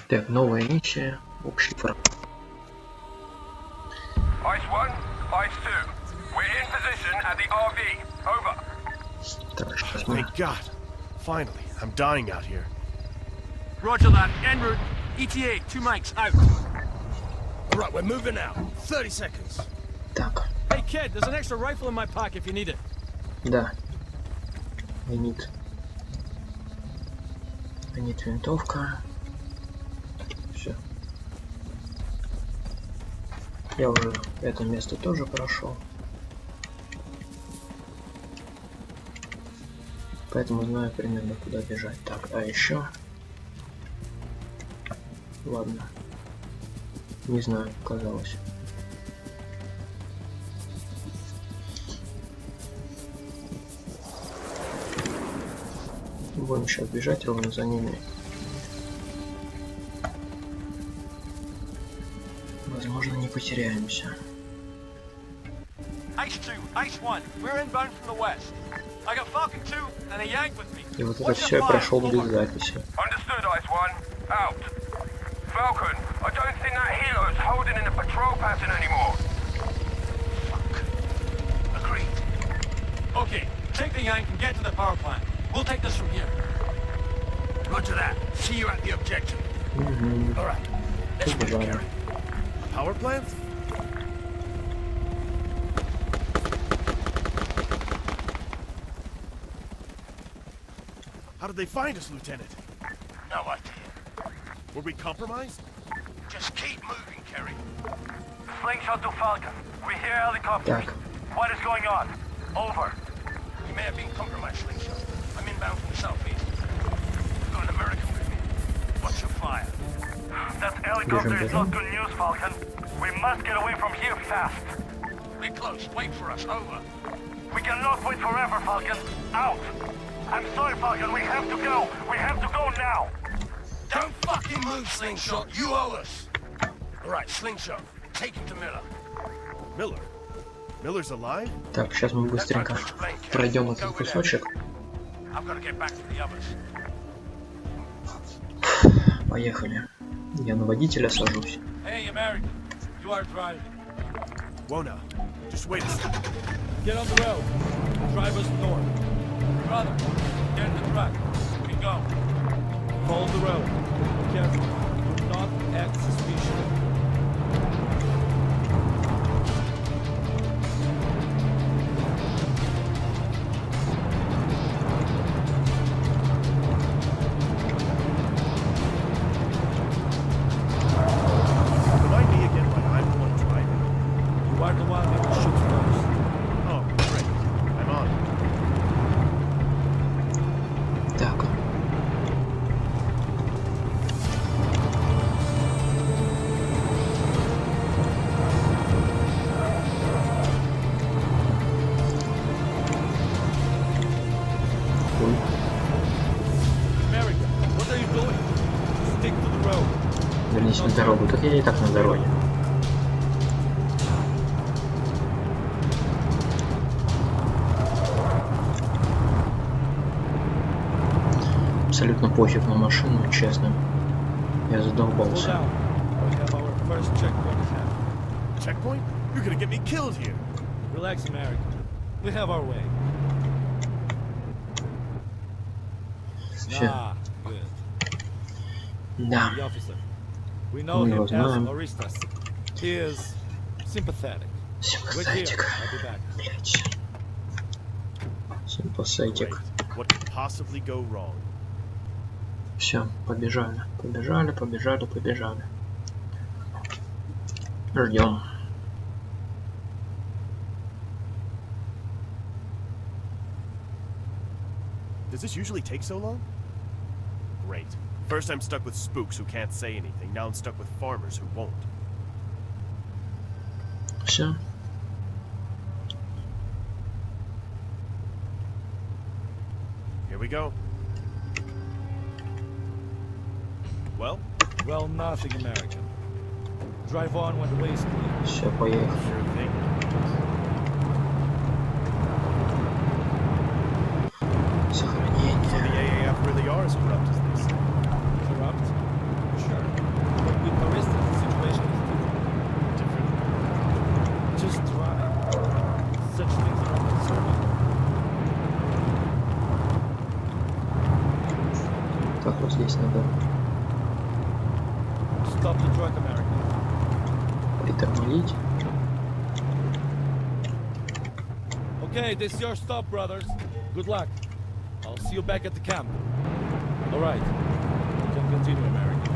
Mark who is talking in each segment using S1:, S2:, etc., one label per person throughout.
S1: Так, новая миссия. Общий враг. Так, сейчас мы...
S2: Thank God. Finally, I'm dying out here.
S3: Roger that. En route. ETA, 2 mics, out.
S2: All right, we're moving now. 30 seconds.
S1: Так,
S3: Hey kid, there's an extra rifle in my pack if you need it.
S1: да. Винит винтовка. Все. Я уже это место тоже прошел. Поэтому знаю примерно куда бежать. Так, а еще... Ладно. Не знаю, казалось. Будем сейчас бежать ровно за ними. Возможно, не потеряемся. И вот это все я прошел без записи.
S4: Falcon, I don't think that helo's holding in the patrol pattern anymore.
S3: Fuck. Agreed. Okay, take the yank and get to the power plant. We'll take this from here.
S2: Roger that. See you at the objective. All right. Let's move, Gary. Power plant? How did they find us, Lieutenant?
S4: No idea.
S2: Were we compromised?
S4: Just keep moving, Kerry. Slingshot to Falcon. We hear helicopters. What is going on? Over.
S2: We may have been compromised, Slingshot. I'm inbound from the southeast. We've got an American with me. Watch your fire.
S4: That helicopter is not good news, Falcon. We must get away from here fast.
S2: We're close. Wait for us. Over.
S4: We cannot wait forever, Falcon. Out. I'm sorry, Falcon. We have to go. We have to go now.
S2: Don't fucking move, Slingshot. You owe us. All right, Slingshot. Take him to Miller. Miller? Miller's alive?
S1: Так, сейчас мы быстренько пройдем этот кусочек. Поехали. Я на водителя сажусь.
S3: Hey, American, you are driving.
S2: Wona, just wait a second.
S3: Get on the road. Drive us north. Brother, get in the truck. We go. Follow the road. Careful. Do not act suspicious.
S2: Remind me again why I'm the one driving.
S3: You are the one that will shoot first.
S2: Oh, great. I'm on.
S1: Так.
S3: America, what are you doing? Stick to the road.
S1: Вернись на дорогу. Так я и так на дороге. Абсолютно пофиг на машину, честно. Я
S3: Slow
S1: задолбался.
S3: down. We have our first checkpoint ahead.
S2: Checkpoint? You're gonna get me killed here.
S3: Relax, America. We have our way.
S1: Все.
S3: Ah, good.
S1: Да.
S3: The officer. We know
S1: Мы
S3: him
S1: его
S3: as
S1: знаем.
S3: Oristas. He is sympathetic. Wait here.
S1: Симпасайтик.
S3: I'll be back.
S1: Блять. Симпасайтик.
S2: Great. What could possibly go wrong?
S1: Все, побежали. Побежали, побежали, побежали. Ждем.
S2: Does this usually take so long? Great. First I'm stuck with spooks who can't say anything. Now I'm stuck with farmers who won't.
S1: Все.
S2: Here we go. Well?
S3: Well, nothing, American. Drive on when the way is clear.
S1: Все, поехали.
S2: Sure thing. So the
S1: Сохранение.
S2: AAF really are as corrupt as they say.
S3: Corrupt? Sure.
S1: здесь надо
S3: Stop the truck, American.
S1: притормозить.
S3: Okay, this is your stop, brothers. Good luck. I'll see you back at the camp. All right. You can continue, American.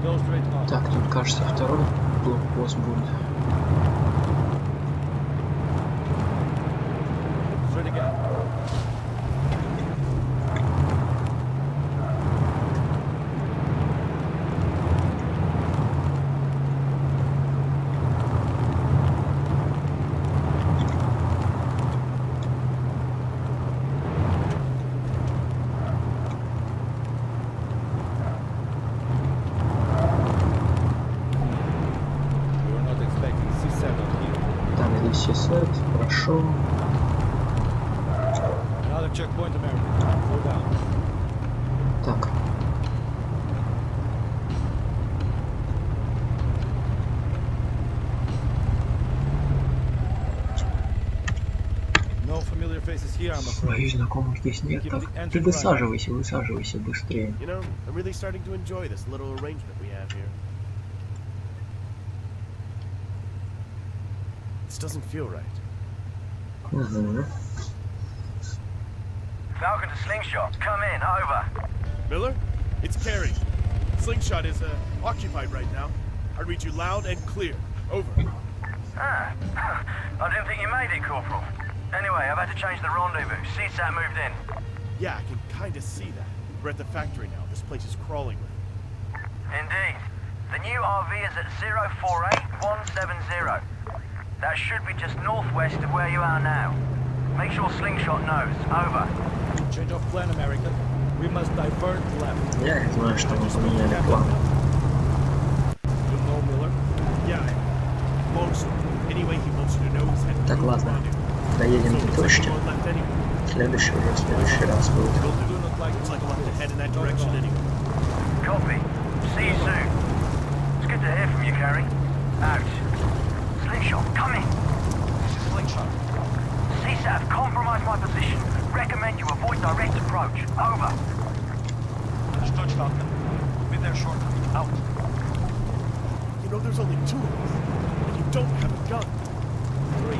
S3: Go straight on.
S1: Так, тут, кажется, второй блокпост будет.
S3: Straight again.
S1: Сет, хорошо.
S3: Another checkpoint, American. Slow down.
S1: Так.
S3: No familiar faces here, I'm afraid.
S1: Боюсь, знакомых здесь нет. Так, ты высаживайся быстрее.
S2: You know, I'm really starting to enjoy this little arrangement we have here. This doesn't feel right.
S4: Falcon to Slingshot. Come in. Over.
S2: Miller? It's Carey. Slingshot is occupied right now. I read you loud and clear. Over.
S4: Ah. I didn't think you made it, Corporal. Anyway, I've had to change the rendezvous. CSAT moved in.
S2: Yeah, I can kind of see that. We're at the factory now. This place is crawling with it.
S4: Indeed. The new RV is at 048170. That should be just northwest of where you are now. Make sure Slingshot knows. Over.
S3: Change of plan, American. We must divert left.
S1: Я знаю, что мы поменяли план.
S3: You know Miller?
S2: Yeah, most. Anyway, he wants you to know he's heading.
S1: Так, ладно. Доедем до точки. Следующий раз будет.
S2: Looks like we'll have to head in that direction anyway.
S4: Copy. See you soon. It's good to hear from you, Carey. Out. Slingshot, come in. This is Slingshot. CSAT have compromised my position. Recommend you avoid direct approach. Over. Understood, Falcon. We'll be there shortly. Out.
S2: You know, there's only two of us, and you don't have a gun.
S3: 3. We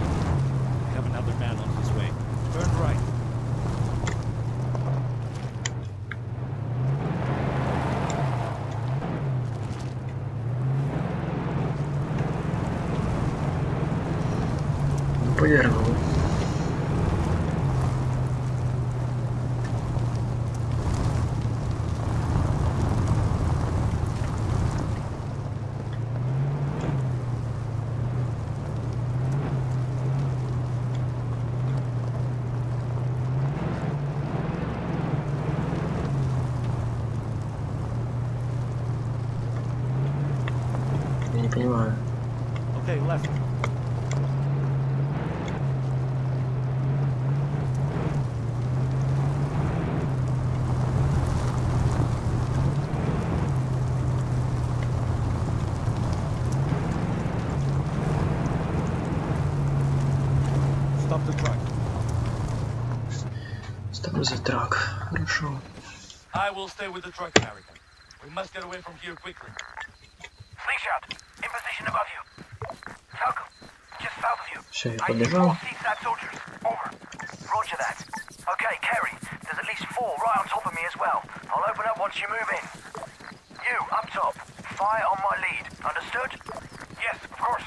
S3: have another man on his way. Turn right.
S1: Повернул. Я не понимаю.
S3: Okay, left. Stop the truck.
S1: Stop the truck. Хорошо.
S3: I will stay with the truck, American. We must get away from here quickly.
S4: Slingshot, in position above you. Falcon, just south of you.
S1: Все, я
S4: I see
S1: побежал.
S4: 4 CSAT soldiers. Over. Roger that. Okay, Carey, there's at least 4 right on top of me as well. I'll open up once you move in. You, up top. Fire on my lead. Understood? Yes, of course.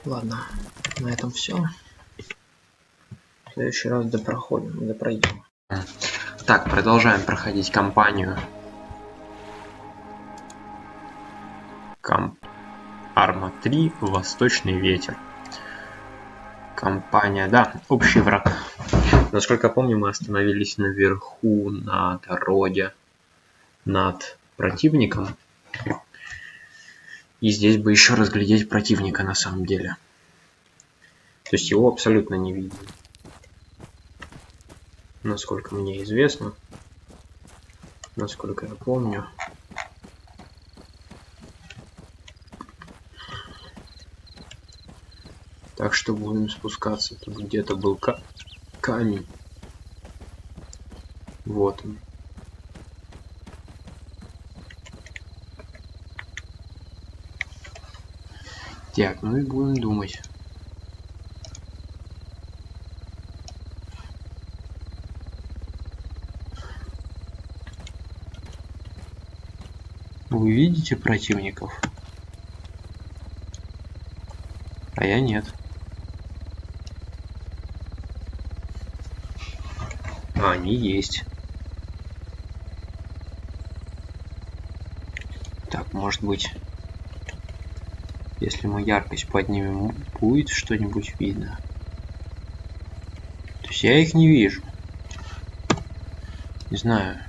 S1: Ладно, на этом все. В следующий раз допройдем. Так, продолжаем проходить кампанию. Арма 3, Восточный ветер. Кампания, да, общий враг. Насколько помню, мы остановились наверху на дороге над противником. И здесь бы еще разглядеть противника на самом деле. То есть его абсолютно не видно. Насколько мне известно. Насколько я помню. Так что будем спускаться. Тут где-то был Камень. Вот он. Так, ну и будем думать. Вы видите противников? А я нет. А они есть. Так, может быть, если мы яркость поднимем, будет что-нибудь видно? То есть я их не вижу. Не знаю.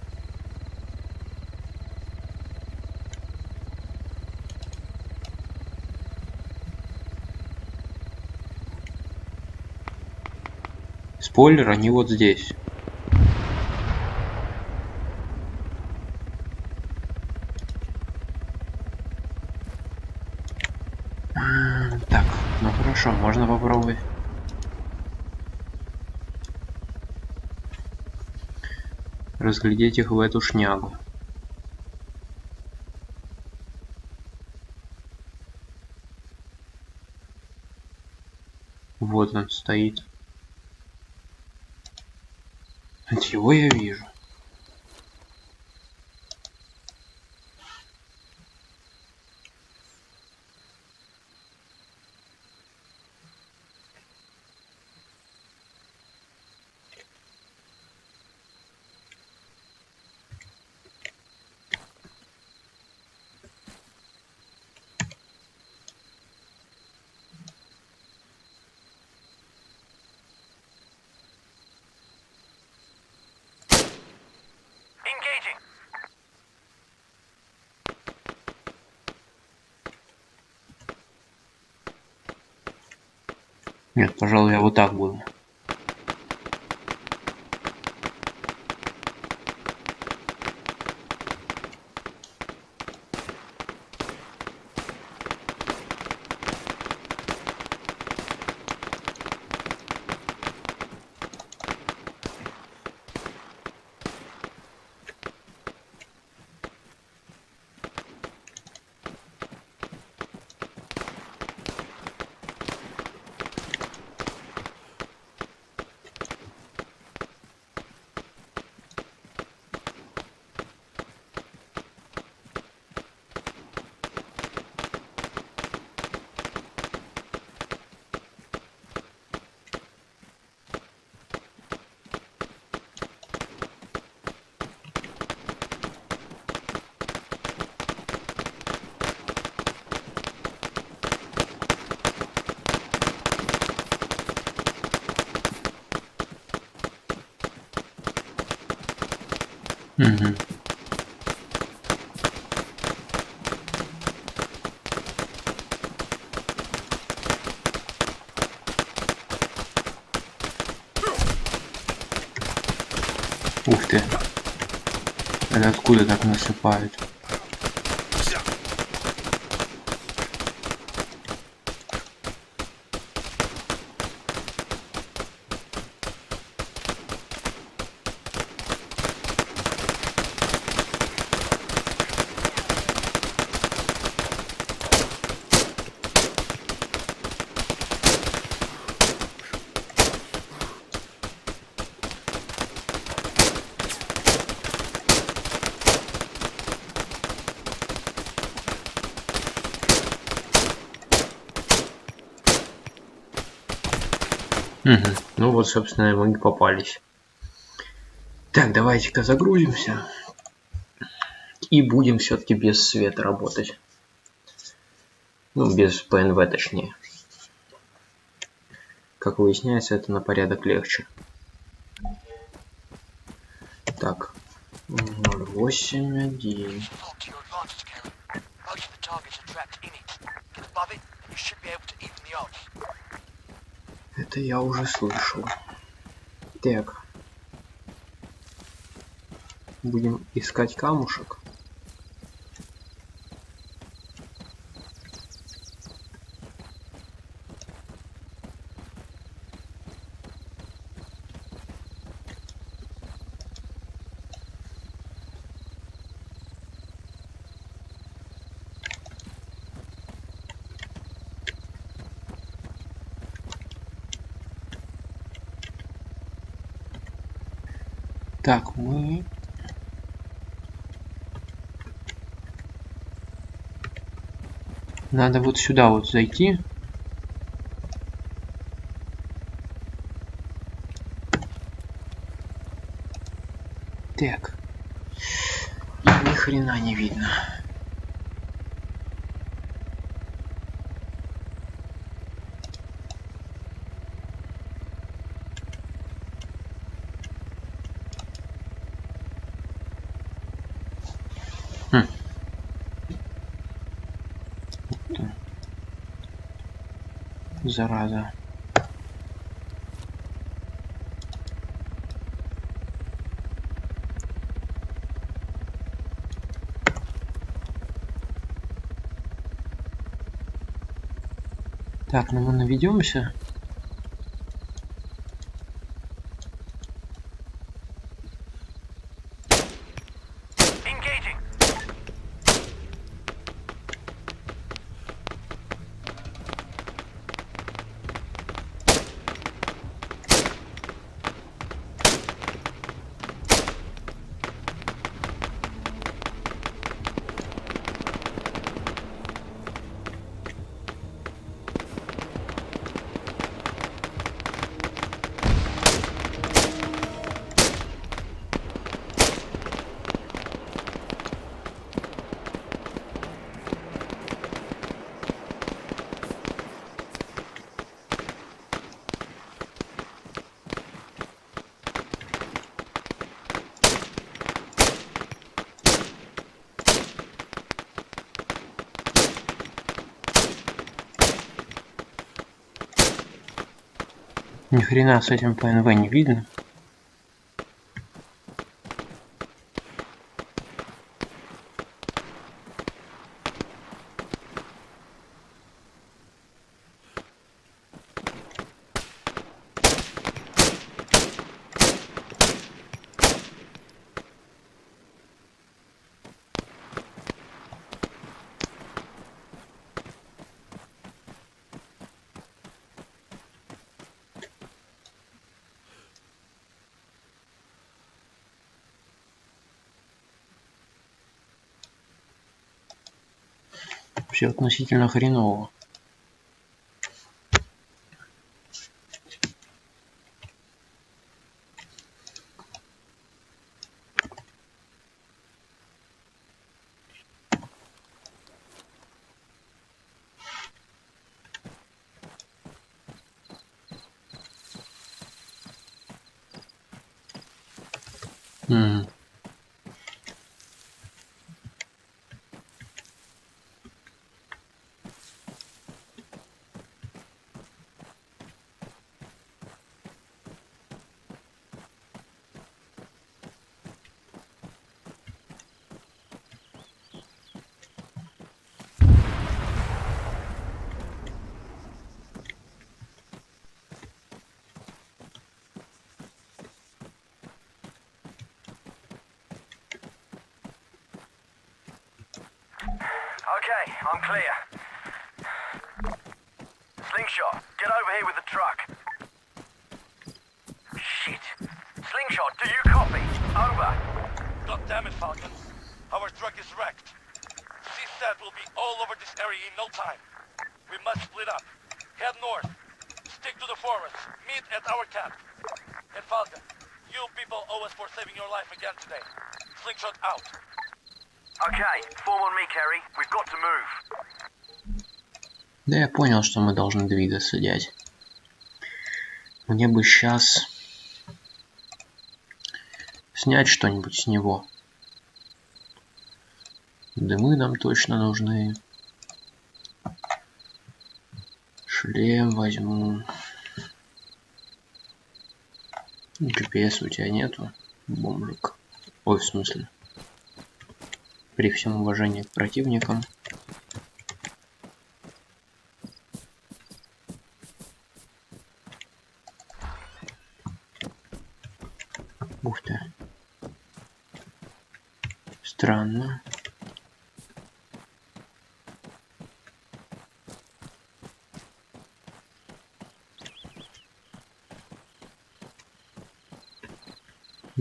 S1: Спойлер, они вот здесь. Так, ну хорошо, можно попробовать. Разглядеть их в эту шнягу. Вот он стоит. Его я вижу.
S4: Engaging.
S1: Нет, пожалуй, я вот так буду. Угу. Ух ты. Это откуда так насыпают? Угу. Ну вот, собственно, мы и попались. Так, давайте-ка загрузимся. И будем все-таки без света работать. Ну, без ПНВ точнее. Как выясняется, это на порядок легче. Так, 081. Это я уже слышал. Так. Будем искать камушек. Так, мы... Надо вот сюда вот зайти. Так. И ни хрена не видно. Зараза. Так, ну мы наведемся.
S4: Engaging.
S1: Ни хрена с этим ПНВ не видно. Все относительно хреново.
S4: Okay, I'm clear. Slingshot, get over here with the truck. Shit. Slingshot, do you copy? Over.
S3: God damn it, Falcon. Our truck is wrecked. CSAT will be all over this area in no time. We must split up. Head north. Stick to the forest. Meet at our camp. And Falcon, you people owe us for saving your life again today. Slingshot out.
S4: Okay, form on me, Kerry. We've got to move.
S1: Да, я понял, что мы должны двигаться, дядь. Мне бы сейчас снять что-нибудь с него. Дымы нам точно нужны. Шлем возьму. GPS у тебя нету, бомжик. Ой, в смысле. При всем уважении к противникам. Ух ты. Странно.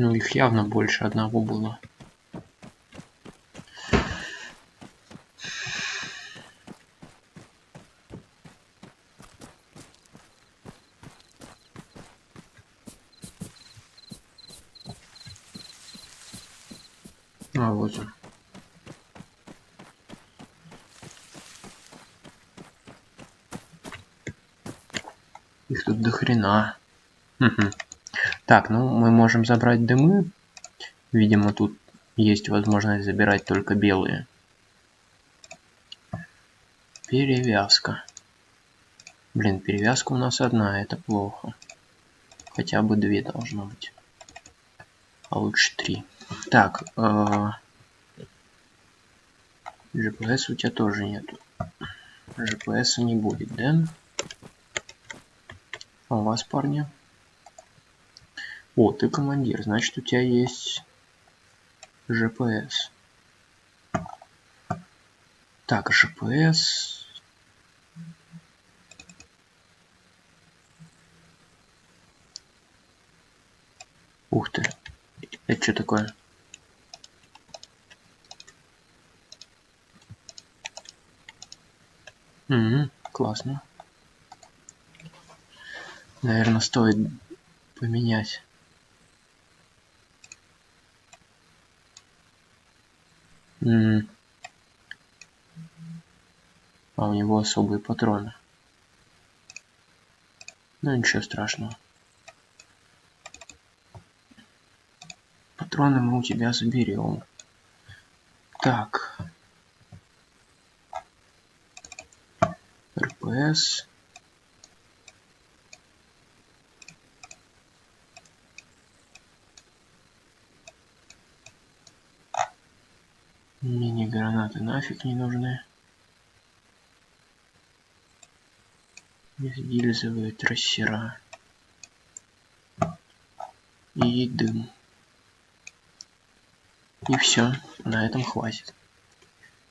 S1: Ну, их явно больше одного было. А вот он. Их тут до хрена. Так, ну мы можем забрать дымы. Видимо, тут есть возможность забирать только белые. Перевязка. Блин, перевязка у нас одна, это плохо. Хотя бы 2 должно быть. А лучше 3. Так, GPS у тебя тоже нету. GPS не будет, да? А у вас, парни? О, ты командир, значит у тебя есть GPS. Так, GPS. Ух ты. Это что такое? Классно. Наверное, стоит поменять. А у него особые патроны. Ну ничего страшного. Патроны мы у тебя заберем. Так. РПС. Мини-гранаты нафиг не нужны. Гильзовые трассера. И дым. И все. На этом хватит.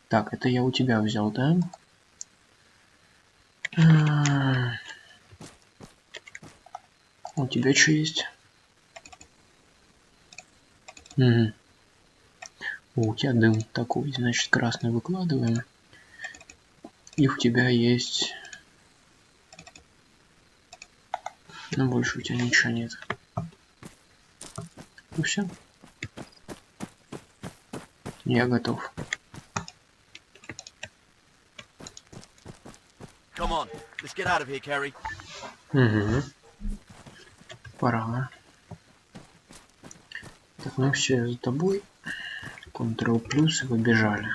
S1: Так, это я у тебя взял, да? У тебя что есть? О, у тебя дым такой, значит, красный выкладываем. И у тебя есть... Ну, больше у тебя ничего нет. Ну все. Я готов. Угу. Пора. Так, ну все, за тобой. Ctrl плюс и побежали.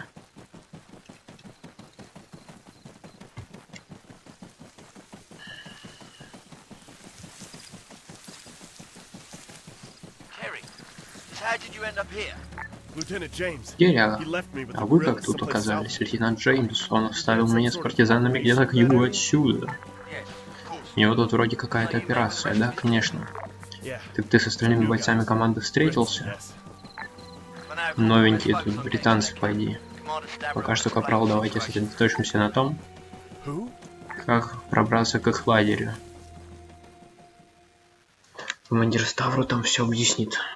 S1: Геря, а вы как тут оказались? Лейтенант Джеймс, он оставил меня с партизанами где-то к югу отсюда. У него тут вроде какая-то операция, да? Конечно. Так ты с остальными бойцами команды встретился? Новенькие тут британцы, пойди. Пока что, капрал, давайте сосредоточимся на том, как пробраться к их лагерю. Командир Ставру там все объяснит.